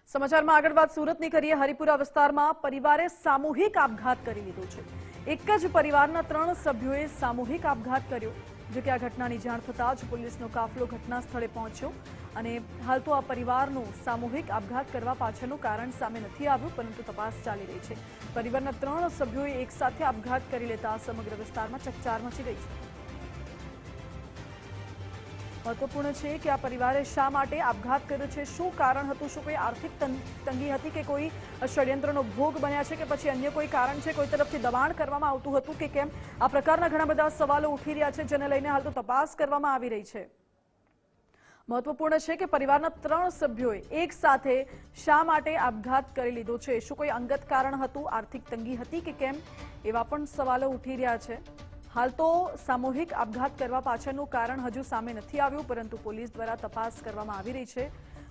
સમાચારમાં આગળ વાત સુરતની કરીએ। હરિપુરા વિસ્તારમાં પરિવારે સામૂહિક આપઘાત કરી લીધો છે। એક જ પરિવારના 3 સભ્યોએ સામૂહિક આપઘાત કર્યો। જો કે આ ઘટનાની જાણ થતાં જ પોલીસનો કાફલો ઘટના સ્થળે પહોંચ્યો અને હાલ તો આ પરિવારનું સામૂહિક આપઘાત કરવા પાછળનું કારણ સામે નથી આવ્યું, પરંતુ તપાસ ચાલી રહી છે। પરિવારના 3 સભ્યોએ એકસાથે આપઘાત કરી લેતા સમગ્ર વિસ્તારમાં ચકચાર મચી ગઈ છે। મહત્વપૂર્ણ છે કે આ પરિવારે શા માટે આપઘાત કર્યો છે, શું કારણ હતું, શું કોઈ આર્થિક તંગી હતી કે કોઈ ષડયંત્રનો ભોગ બન્યા છે કે પછી અન્ય કોઈ કારણ છે, કોઈ તરફથી દબાણ કરવામાં આવતું હતું કે કેમ? આ પ્રકારના ઘણા બધા સવાલો ઉઠી રહ્યા છે, જેને લઈને હાલ તો તપાસ કરવામાં આવી રહી છે। મહત્વપૂર્ણ છે કે પરિવારના 3 સભ્યોએ એક સાથે શા માટે આપઘાત કરી લીધો છે, શું કોઈ અંગત કારણ હતું, આર્થિક તંગી હતી કે કેમ, એવા પણ સવાલો ઉઠી રહ્યા છે। હાલ તો સામૂહિક આપઘાત કરવા પાછળનું કારણ હજુ સામે નથી આવ્યું, પરંતુ પોલીસ દ્વારા તપાસ કરવામાં આવી રહી છે।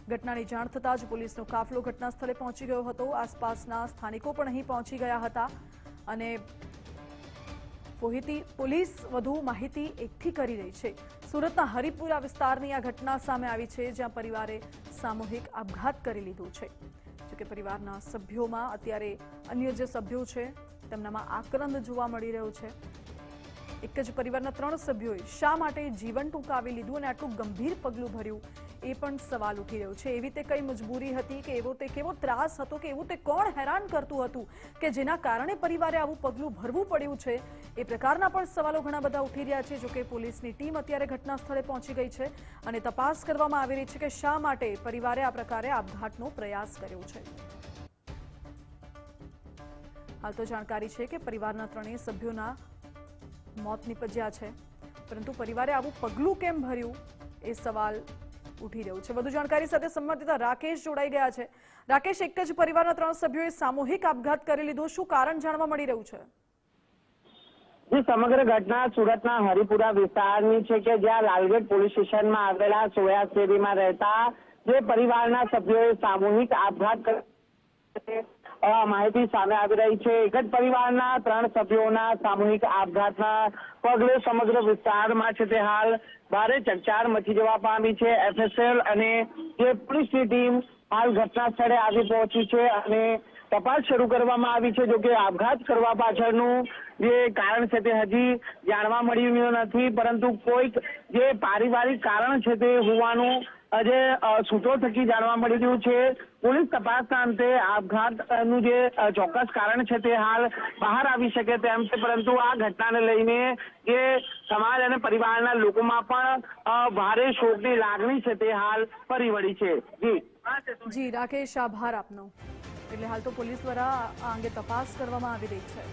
ઘટનાની જાણ થતાં જ પોલીસનો કાફલો ઘટના સ્થળે પહોંચી ગયો હતો। આસપાસના સ્થાનિકો પણ અહીં પહોંચી ગયા હતા અને પોલીસ વધુ માહિતી એકઠી કરી રહી છે। સુરતના હરિપુરા વિસ્તારની આ ઘટના સામે આવી છે, જ્યાં પરિવારે સામૂહિક આપઘાત કરી લીધો છે। જોકે પરિવારના સભ્યોમાં અત્યારે અન્ય જે સભ્યો છે તેમનામાં આક્રંદ જોવા મળી રહ્યો છે। એક જ પરિવારના 3 સભ્યોએ શા માટે જીવન ટૂંકાવી લીધું અને આટલું ગંભીર પગલું ભર્યું, એ પણ સવાલ ઉઠી રહ્યો છે। એવી તે કઈ મજબૂરી હતી કે એવો તે કેવો ત્રાસ હતો કે એવું તે કોણ હેરાન કરતું હતું કે જેના કારણે પરિવારે આવું પગલું ભરવું પડ્યું છે, એ પ્રકારના પણ સવાલો ઘણા બધા ઉઠી રહ્યા છે। જોકે પોલીસની ટીમ અત્યારે ઘટના સ્થળે પહોંચી ગઈ છે અને તપાસ કરવામાં આવી રહી છે કે શા માટે પરિવારે આ પ્રકારે આપઘાતનો પ્રયાસ કર્યો છે। હાલ તો જાણકારી છે કે પરિવારના 3 સભ્યોના મોત નિપજ્યા છે, પરંતુ પરિવારે આવું પગલું કેમ ભર્યું, એ સવાલ ઉઠી રહ્યો છે। વધુ જાણકારી સાથે સંવાદદાતા રાકેશ જોડાઈ ગયા છે। રાકેશ, એક જ પરિવારના 3 સભ્યોએ સામૂહિક આપઘાત કરી લીધો, શું કારણ જાણવા મળી રહ્યું છે? સમગ્ર ઘટના સુરતના હરિપુરા વિસ્તારની છે કે જ્યાં લાલગેટ પોલીસ સ્ટેશનમાં આવેલા સોયા શેરીમાં રહેતા જે પરિવારના સભ્યોએ સામૂહિક આપઘાત માહિતી સામે આવી રહી છે। એક જ પરિવારના 3 સભ્યોના સામૂહિક આપઘાતના પગલે સમગ્ર વિસ્તારમાં છે તે હાલ ભારે ચકચાર મચી જવા પામી છે। FSL અને જે પોલીસની ટીમ હાલ ઘટના સ્થળે આવી પહોંચી છે અને તપાસ શરૂ કરવામાં આવી છે। જોકે આપઘાત કરવા પાછળનું જે કારણ છે તે હજી જાણવા મળ્યું નથી, પરંતુ કોઈક જે પારિવારિક કારણ છે તે હોવાનું આજે સૂત્રો થકી જાણવા મળી રહ્યું છે। પોલીસ તપાસના અંતે આપઘાતનું જે ચોક્કસ કારણ છે તે હાલ બહાર આવી શકે તેમ છે, પરંતુ આ ઘટનાને લઈને જે સમાજ અને પરિવારના લોકોમાં પણ ભારે શોકની લાગણી છે તે હાલ ફરી વળી છે। જી રાકેશ, આભાર આપનો। એટલે હાલ તો પોલીસ દ્વારા આ અંગે તપાસ કરવામાં આવી રહી છે।